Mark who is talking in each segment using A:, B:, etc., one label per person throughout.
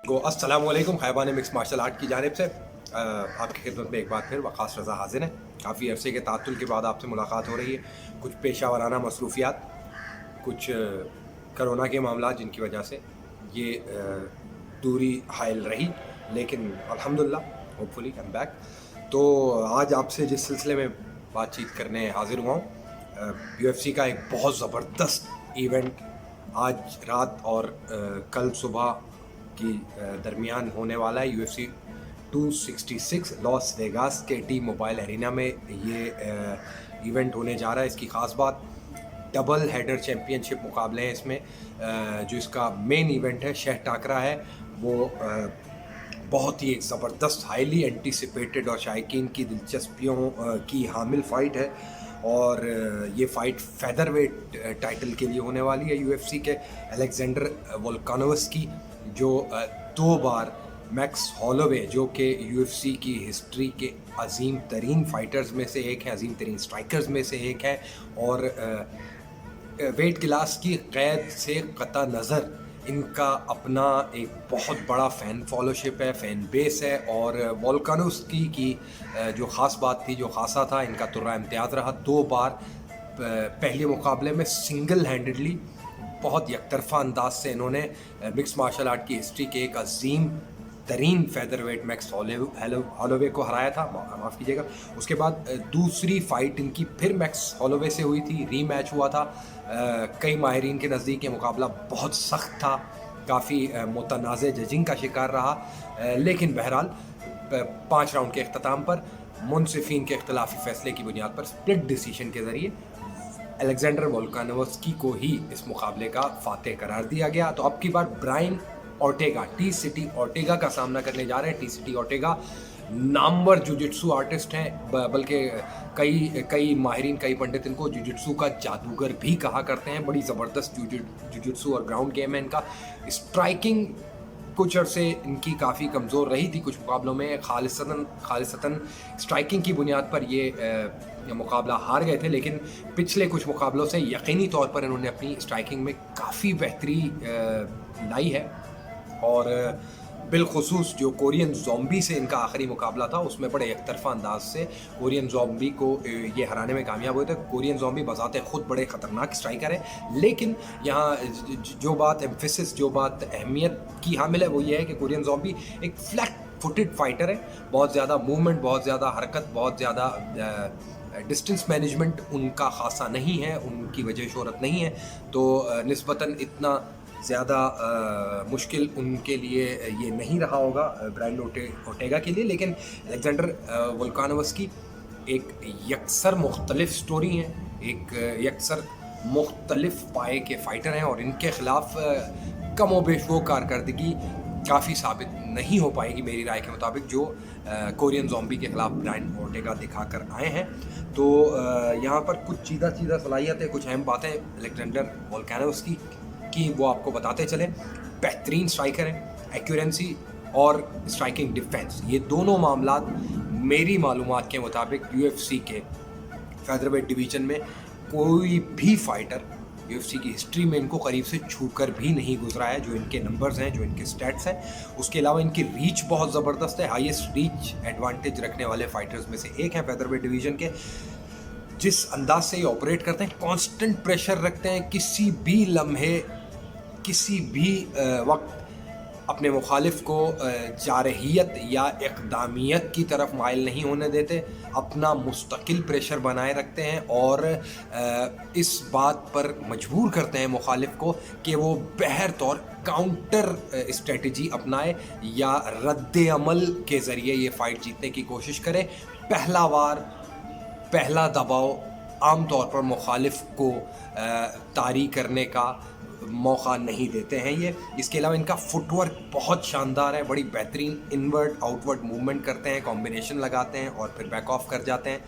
A: तो अस्सलाम वालेकुम, खैबान मिक्स मार्शल आर्ट की जानिब से आपकी खिदमत में एक बार फिर वक़ास रज़ा हाज़िर है। काफ़ी अरसे के तातुल के बाद आपसे मुलाकात हो रही है। कुछ पेशा वराना मसरूफ़ियात, कुछ कोरोना के मामला जिनकी वजह से ये दूरी हायल रही, लेकिन अल्हम्दुलिल्लाह होपफुली आई एम बैक। तो आज आपसे जिस सिलसिले में बातचीत करने हाज़िर हुआ हूँ, UFC का एक बहुत ज़बरदस्त इवेंट आज रात और कल सुबह की दरमियान होने वाला है। UFC 266 लॉस वेगास के टी मोबाइल एरिना में ये इवेंट होने जा रहा है। इसकी ख़ास बात डबल हेडर चैम्पियनशिप मुकाबले हैं इसमें। जो इसका मेन इवेंट है शह टाकरा है, वो बहुत ही एक ज़बरदस्त हाईली एंटीसिपेटेड और शायकीन की दिलचस्पियों की हामिल फ़ाइट है। और ये फ़ाइट फेदरवेट टाइटल के लिए होने वाली है। UFC के अलेक्जेंडर वोल्कानोव्स्की जो 2 बार मैक्स हॉलोवे जो कि UFC की हिस्ट्री के अजीम तरीन फ़ाइटर्स में से एक हैं, अजीम तरीन स्ट्राइकर्स में से एक हैं, और वेट क्लास की क़ैद से क़ता नज़र इनका अपना एक बहुत बड़ा फ़ैन फॉलोशिप है, फ़ैन बेस है। और वोल्कानोव्स्की की जो ख़ास बात थी, जो ख़ासा था, इनका तुर्रा इम्तियाज़ रहा। 2 बार पहले मुकाबले में सिंगल हैंडेडली बहुत यकतरफा अंदाज से इन्होंने मिक्स मार्शल आर्ट की हिस्ट्री के एक अजीम तरीन फेदरवेट मैक्स हॉलोवे को हराया था, माफ़ कीजिएगा। उसके बाद दूसरी फ़ाइट इनकी फिर मैक्स हॉलोवे से हुई थी, रीमैच हुआ था। कई माहिरीन के नज़दीक ये मुकाबला बहुत सख्त था, काफ़ी मुतनाज़ जजिंग का शिकार रहा, लेकिन बहरहाल 5 राउंड के अख्ताम पर मुनसिफिन के इख्तलाफी फ़ैसले की बुनियाद पर स्प्लिट डिसीजन के ज़रिए अलेक्जेंडर वोल्कानोव्स्की को ही इस मुकाबले का फातेह करार दिया गया। तो अब की बार Brian Ortega, T City Ortega का सामना करने जा रहे हैं। टी सिटी ऑर्टेगा नामवर जुजित्सु आर्टिस्ट हैं, बल्कि कई माहिरीन, कई पंडित इनको जुजित्सु का जादूगर भी कहा करते हैं। बड़ी ज़बरदस्त जुजित्सु और ग्राउंड गेम है इनका। स्ट्राइकिंग कुछ अरसे इनकी काफ़ी कमज़ोर रही थी, कुछ मुकाबलों में खालिसतन स्ट्राइकिंग की बुनियाद पर ये मुकाबला हार गए थे, लेकिन पिछले कुछ मुकाबलों से यकीनी तौर पर इन्होंने अपनी स्ट्राइकिंग में काफ़ी बेहतरी लाई है। और बिलखुसूस जो कोरियन ज़ॉम्बी से इनका आखिरी मुकाबला था, उसमें बड़े एकतरफा अंदाज से कोरियन ज़ॉम्बी को ये हराने में कामयाब हुए थे। कोरियन ज़ॉम्बी बज़ाते ख़ुद बड़े ख़तरनाक स्ट्राइकर है, लेकिन यहाँ जो बात एम्फेसिस, जो बात अहमियत की हामिल है, वो ये है कि कोरियन ज़ॉम्बी एक फ्लैट फुटेड फाइटर है। बहुत ज़्यादा मूवमेंट, बहुत ज़्यादा हरकत, बहुत ज़्यादा डिस्टेंस मैनेजमेंट उनका ख़ासा नहीं है, उनकी वजह शोहरत नहीं है, तो निस्बतन इतना ज़्यादा मुश्किल उनके लिए ये नहीं रहा होगा ब्रायन ऑर्टेगा के लिए। लेकिन अलेक्जेंडर वोल्कानोव्स्की एक यकसर मुख्तलिफ स्टोरी हैं, एक यकसर मुख्तलिफ पाए के फ़ाइटर हैं, और इनके ख़िलाफ़ कमोबेश वो कारकर्दगी काफ़ी साबित नहीं हो पाएगी मेरी राय के मुताबिक जो कोरियन ज़ॉम्बी के ख़िलाफ़ ब्रायन ऑर्टेगा दिखा कर आए हैं। तो यहाँ पर कुछ चीज़ा सलाहियतें, कुछ अहम बातें अलेक्जेंडर वोल्कानोव्स्की कि वो आपको बताते चले। बेहतरीन स्ट्राइकर हैं, एक्यूरेंसी और स्ट्राइकिंग डिफेंस, ये दोनों मामलात मेरी मालूमात के मुताबिक UFC के फेदरवेट डिवीज़न में कोई भी फाइटर UFC की हिस्ट्री में इनको करीब से छूकर भी नहीं गुजरा है। जो इनके नंबर्स हैं, जो इनके स्टैट्स हैं, उसके अलावा इनकी रीच बहुत ज़बरदस्त है। हाईएस्ट रीच एडवांटेज रखने वाले फाइटर्स में से एक हैं फेदरवेट डिवीज़न के। जिस अंदाज से ये ऑपरेट करते हैं, कांस्टेंट प्रेशर रखते हैं, किसी भी लम्हे, किसी भी वक्त अपने मुखालिफ को जारहियत या इक़दामियत की तरफ माइल नहीं होने देते, अपना मुस्तकिल प्रेशर बनाए रखते हैं, और इस बात पर मजबूर करते हैं मुखालिफ को कि वो बहर तौर काउंटर स्ट्रेटजी अपनाए या रद्द अमल के ज़रिए ये फ़ाइट जीतने की कोशिश करे। पहला वार, पहला दबाव आम तौर पर मुखालिफ को तारी करने का मौका नहीं देते हैं ये। इसके अलावा इनका फुटवर्क बहुत शानदार है, बड़ी बेहतरीन इनवर्ट आउटवर्ट मूवमेंट करते हैं, कॉम्बिनेशन लगाते हैं और फिर बैक ऑफ कर जाते हैं।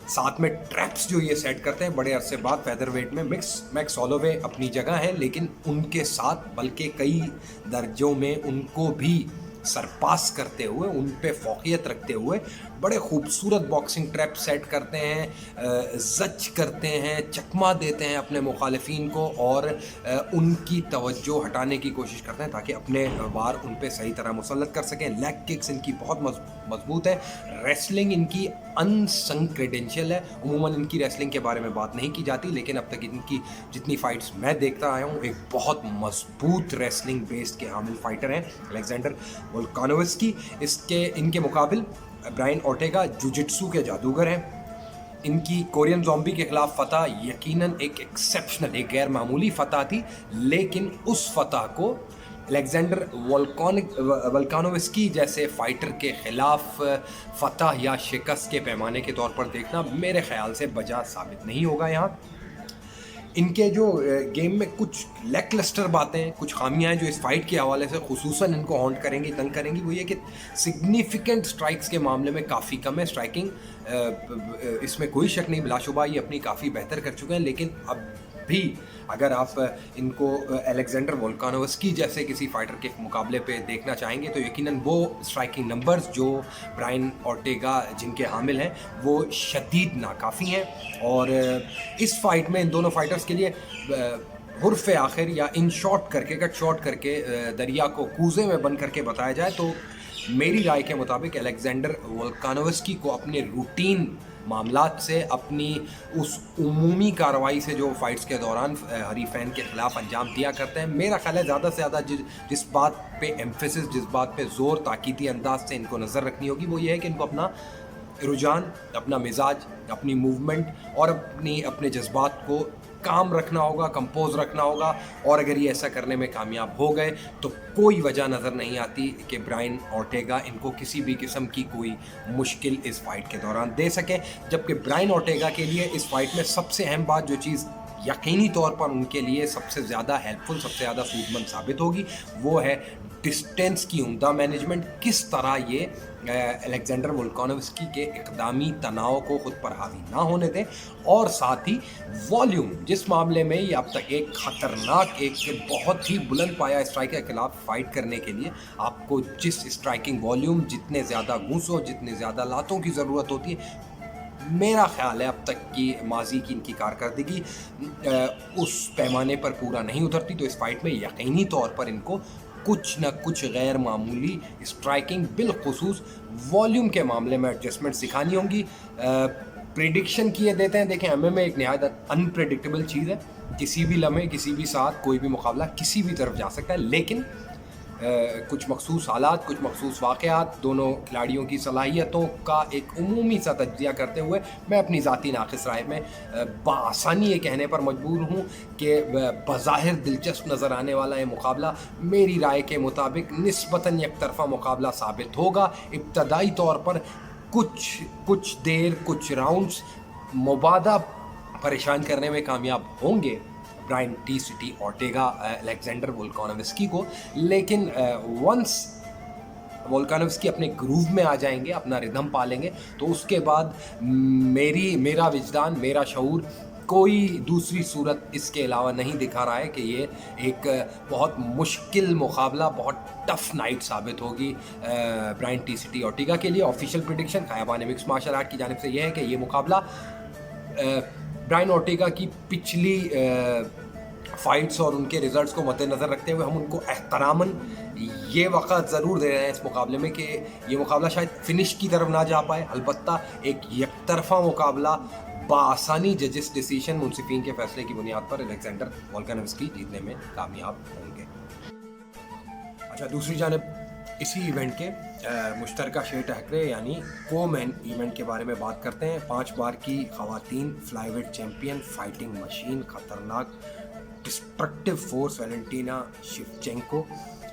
A: साथ में ट्रैप्स जो ये सेट करते हैं बड़े अरसे बाद फेदरवेट में। मैक्स हॉलोवे अपनी जगह है, लेकिन उनके साथ बल्कि कई दर्जों में उनको भी सरपास करते हुए, उन पे फौकियत रखते हुए बड़े खूबसूरत बॉक्सिंग ट्रैप सेट करते हैं, जज करते हैं, चकमा देते हैं अपने मुखालिफिन को और उनकी तवज्जो हटाने की कोशिश करते हैं ताकि अपने वार उन पे सही तरह मुसल्लत कर सकें। लेग किक्स इनकी बहुत मजबूत है। रेसलिंग इनकी अनसंग क्रेडेंशियल है। उमूमन इनकी रेसलिंग के बारे में बात नहीं की जाती, लेकिन अब तक इनकी जितनी फाइट्स मैं देखता आया हूँ, एक बहुत मजबूत रेसलिंग बेस्ड के हामिल फाइटर हैं अलेक्जेंडर वोल्कानोव्स्की। इनके मुकाबिल ब्रायन ओर्टेगा जुजित्सु के जादूगर हैं। इनकी कोरियन ज़ॉम्बी के खिलाफ फतह यकीनन एक एक्सेप्शनल, एक गैर मामूली फतह थी, लेकिन उस फतह को अलेक्जेंडर वोल्कानोव्स्की जैसे फाइटर के खिलाफ फतह या शिकस्त के पैमाने के तौर पर देखना मेरे ख्याल से बजा साबित नहीं होगा। यहाँ इनके जो गेम में कुछ लैकलस्टर बातें हैं, कुछ खामियां हैं जो इस फाइट के हवाले से खुसूसन इनको हॉन्ट करेंगी, तंग करेंगी। वो ये कि सिग्निफिकेंट स्ट्राइक्स के मामले में काफ़ी कम है स्ट्राइकिंग, इसमें कोई शक नहीं, बिलाशुबा ये अपनी काफ़ी बेहतर कर चुके हैं। लेकिन अब भी अगर आप इनको अलेक्जेंडर वोल्कानोव्स्की जैसे किसी फाइटर के मुकाबले पे देखना चाहेंगे तो यकीनन वो स्ट्राइकिंग नंबर्स जो ब्रायन ओर्टेगा जिनके हामिल हैं वो शदीद नाकाफ़ी हैं। और इस फाइट में इन दोनों फाइटर्स के लिए हुर्फ़ आखिर या इन शॉट करके, कट शॉट करके दरिया को कूज़े में बंद करके बताया जाए तो मेरी राय के मुताबिक अलेक्जेंडर वोल्कानोव्स्की को अपने रूटीन मामलात से, अपनी उस उमूमी कार्रवाई से जो फाइट्स के दौरान हरीफैन के ख़िलाफ़ अंजाम दिया करते हैं, मेरा ख्याल है ज़्यादा से ज़्यादा जिस बात पे एम्फेसिस, जिस बात पे ज़ोर ताकीदी अंदाज से इनको नज़र रखनी होगी वो ये है कि इनको अपना रुझान, अपना मिजाज, अपनी मूवमेंट और अपने जज्बात को काम रखना होगा, कंपोज रखना होगा। और अगर ये ऐसा करने में कामयाब हो गए तो कोई वजह नज़र नहीं आती कि ब्रायन ओर्टेगा इनको किसी भी किस्म की कोई मुश्किल इस फाइट के दौरान दे सके। जबकि ब्रायन ओर्टेगा के लिए इस फाइट में सबसे अहम बात, जो चीज़ यकीनी तौर पर उनके लिए सबसे ज़्यादा हेल्पफुल, सबसे ज़्यादा सूदमंद साबित होगी, वो है डिस्टेंस की उम्दा मैनेजमेंट। किस तरह ये अलेक्जेंडर वोल्कानोव्स्की के इक़दामी तनाव को ख़ुद पर हावी ना होने दें, और साथ ही वॉल्यूम, जिस मामले में ये अब तक एक ख़तरनाक, एक बहुत ही बुलंद पाया स्ट्राइकर के खिलाफ फाइट करने के लिए आपको जिस स्ट्राइकिंग वॉल्यूम, जितने ज़्यादा घूंसों, जितने ज़्यादा लातों की ज़रूरत होती है, मेरा ख्याल है अब तक की माजी की इनकी कारकर्दगी उस पैमाने पर पूरा नहीं उतरती। तो इस फाइट में यकीनी तौर पर इनको कुछ न कुछ गैर मामूली स्ट्राइकिंग, बिलखुसूस वॉल्यूम के मामले में एडजस्टमेंट दिखानी होंगी। प्रेडिक्शन किए देते हैं, देखें एमएमए एक नहायत अनप्रेडिक्टेबल चीज़ है, किसी भी लम्हे, किसी भी साथ कोई भी मुकाबला किसी भी तरफ जा सकता है। लेकिन कुछ मखसूस हालात, कुछ मखसूस वाक़यात, दोनों खिलाड़ियों की सलाहियतों का एक उमूमी सा तज्ज़िया करते हुए मैं अपनी ज़ाती नाक़िस राय में बआसानी ये कहने पर मजबूर हूँ कि बज़ाहिर दिलचस्प नज़र आने वाला ये मुकाबला मेरी राय के मुताबिक निस्बतन एक तरफ़ा मुकाबला साबित होगा। इब्तदाई तौर पर कुछ देर, कुछ राउंड्स मुबादा परेशान करने में कामयाब होंगे Brian T Ortega Alexander Volkanovski को, लेकिन वंस वोल्कानोव्स्की अपने ग्रूव में आ जाएंगे, अपना रिदम पालेंगे, तो उसके बाद मेरा विजदान, मेरा शऊर कोई दूसरी सूरत इसके अलावा नहीं दिखा रहा है कि ये एक बहुत मुश्किल मुकाबला, बहुत टफ नाइट साबित होगी ब्रायन टी ओर्टेगा के लिए। ऑफिशियल प्रेडिक्शन खयाबान मिक्स मार्शल आर्ट की जानिब से यह है कि ये मुकाबला ब्रायन ओर्टेगा की पिछली फाइट्स और उनके रिजल्ट्स को मद्देनज़र रखते हुए हम उनको एहतरामन ये वक़्त ज़रूर दे रहे हैं इस मुकाबले में कि ये मुकाबला शायद फिनिश की तरफ ना जा पाए, अलबत्ता एक यकतरफ़ा मुकाबला बआसानी जजेस डिसीजन, मुंसिफिन के फैसले की बुनियाद पर अलेक्जेंडर वोल्कानोव्स्की जीतने में कामयाब होंगे। अच्छा, दूसरी जानिब इसी इवेंट के मुश्तरका शे टहकरे यानी को-मेन इवेंट के बारे में बात करते हैं। 5 बार की ख़वातीन फ्लाईवेट चैम्पियन, फाइटिंग मशीन, ख़तरनाक डिस्ट्रक्टिव फोर्स वैलेंटीना शिवचेंको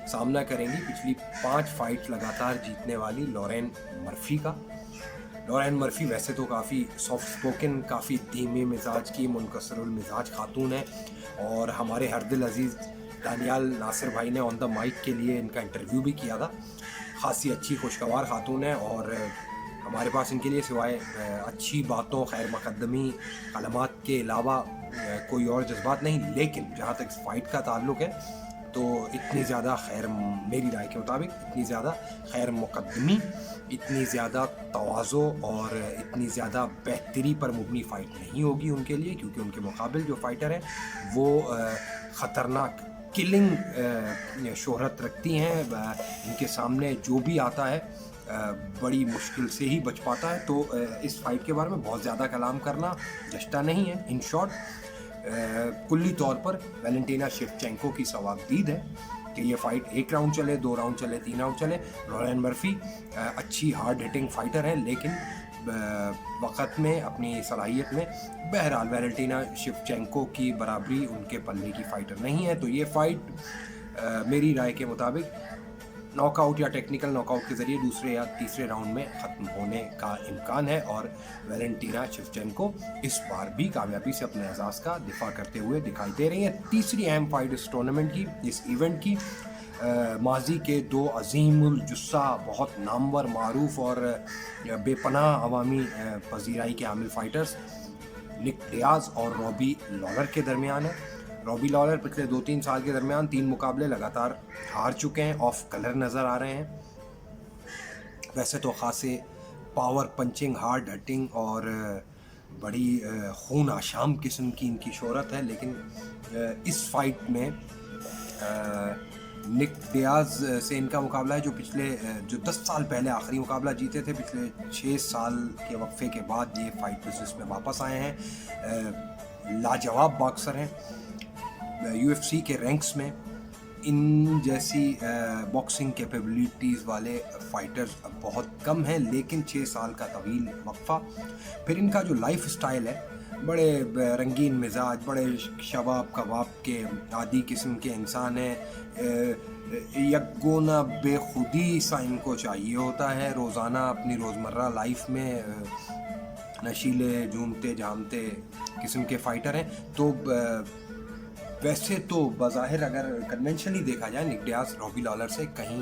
A: सामना करेंगी पिछली 5 फाइट्स लगातार जीतने वाली लॉरेन मर्फी का। लॉरेन मर्फी वैसे तो काफ़ी सॉफ्ट स्पोकन, काफ़ी धीमे मिजाज की, मुनकसरुल मिजाज खातून है, और हमारे हरदिल अजीज़ दानियाल नासिर भाई ने ऑन द माइक के लिए इनका इंटरव्यू भी किया था। ख़ासी अच्छी खुशगवार खातून है, और हमारे पास इनके लिए सिवाय अच्छी बातों, खैर मुकद्दमी कलमात के अलावा कोई और जज्बात नहीं। लेकिन जहाँ तक इस फाइट का ताल्लुक़ है तो इतनी ज़्यादा खैर, मेरी राय के मुताबिक इतनी ज़्यादा खैर मुकद्दमी, इतनी ज़्यादा तवाज़ो और इतनी ज़्यादा बेहतरी पर मुबनी फ़ाइट नहीं होगी उनके लिए, क्योंकि उनके मुकाबिल जो फ़ाइटर हैं वो ख़तरनाक किलिंग शोहरत रखती हैं। इनके सामने जो भी आता है बड़ी मुश्किल से ही बच पाता है। तो इस फाइट के बारे में बहुत ज़्यादा कलाम करना जचता नहीं है। इन शॉर्ट, कुल्ली तौर पर वैलेंटीना शेवचेंको की सवाबदीद है कि ये फाइट 1 राउंड चले, 2 राउंड चले, 3 राउंड चले। रॉयन मर्फी अच्छी हार्ड हिटिंग फाइटर है, लेकिन वक़्त में, अपनी सलाहियत में, बहरहाल वैलेंटीना शेवचेंको की बराबरी उनके पल्ले की फ़ाइटर नहीं है। तो ये फ़ाइट मेरी राय के मुताबिक नॉकआउट या टेक्निकल नॉकआउट के ज़रिए दूसरे या तीसरे राउंड में ख़त्म होने का इम्कान है, और वैलेंटीना शेवचेंको इस बार भी कामयाबी से अपने एजाज़ का दिफा करते हुए दिखाई दे रही हैं। तीसरी अहम फाइट इस टूर्नामेंट की, इस इवेंट की, माजी के 2 अजीमुल जुस्सा, बहुत नामवर, मारूफ और बेपनाह अवामी पजीराई के हामिल फ़ाइटर्स निक डियाज़ और रॉबी लॉलर के दरमियान है। रॉबी लॉलर पिछले 2-3 साल के दरमियान 3 मुकाबले लगातार हार चुके हैं, ऑफ कलर नज़र आ रहे हैं। वैसे तो ख़ासे पावर पंचिंग, हार्ड हिटिंग और बड़ी खून आशाम किस्म की इनकी शोहरत है, लेकिन इस फाइट में निक डियाज़ से इनका मुकाबला है, जो 10 साल पहले आखिरी मुकाबला जीते थे। पिछले 6 साल के वक्फे के बाद ये फाइट बिजनेस में वापस आए हैं। लाजवाब बॉक्सर हैं। UFC के रैंक्स में इन जैसी बॉक्सिंग कैपेबिलिटीज़ वाले फ़ाइटर्स बहुत कम हैं, लेकिन 6 साल का तवील वक्फा, फिर इनका जो लाइफ स्टाइल है, बड़े रंगीन मिजाज, बड़े शबाब कबाब के आदि किस्म के इंसान हैं। यकगोना बेखुदी सा इनको चाहिए होता है रोज़ाना अपनी रोज़मर्रा लाइफ में। नशीले, झूमते झामते किस्म के फ़ाइटर हैं। तो वैसे तो बज़ाहिर अगर कन्वेंशनली देखा जाए, निक डियाज़ रॉबी लॉलर से कहीं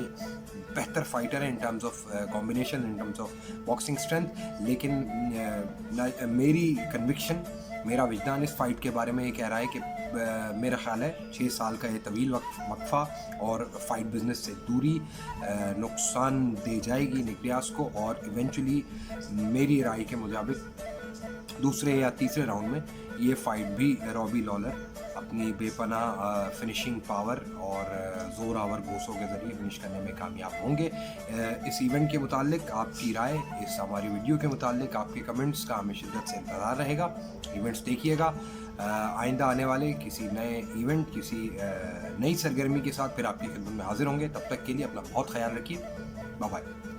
A: बेहतर फाइटर है in terms of combination, in terms of boxing strength, लेकिन मेरी कन्विक्शन, मेरा विजदान इस फाइट के बारे में ये कह रहा है कि मेरा ख्याल है 6 साल का ये तवील वक्फा और फाइट बिजनेस से दूरी नुकसान दे जाएगी निक डियाज़ को, और इवेंचुअली मेरी राय के मुताबिक दूसरे या तीसरे राउंड में ये फाइट भी रॉबी लॉलर अपनी बेपनाह फिनिशिंग पावर और ज़ोरावर घूंसों के ज़रिए फिनिश करने में कामयाब होंगे। इस इवेंट के मुताल्लिक आपकी राय, इस हमारी वीडियो के मुताल्लिक आपके कमेंट्स का हमें शिद्दत से इंतज़ार रहेगा। इवेंट्स देखिएगा। आइंदा आने वाले किसी नए इवेंट, किसी नई सरगर्मी के साथ फिर आपकी खिदमत में हाजिर होंगे। तब तक के लिए अपना बहुत ख्याल रखिए। Bye bye.